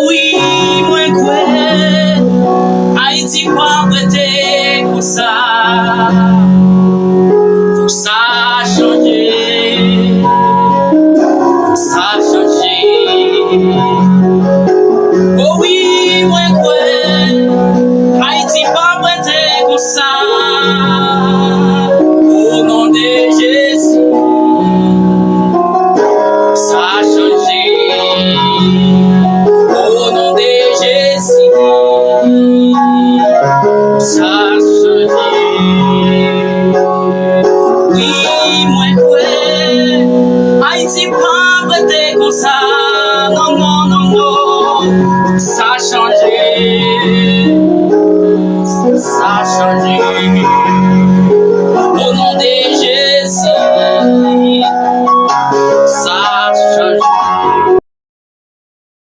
oui, moi quoi, Haïti pas prêté pour ça. Faut que ça change, faut que ça change. Oh oui, moi quoi, Haïti pas prêté pour ça. Au nom de Jésus, faut que ça change. Au nom de Jésus, ça change. Oui, moi quoi, Haïti pas prêté comme ça. Non, non, non, non, ça change.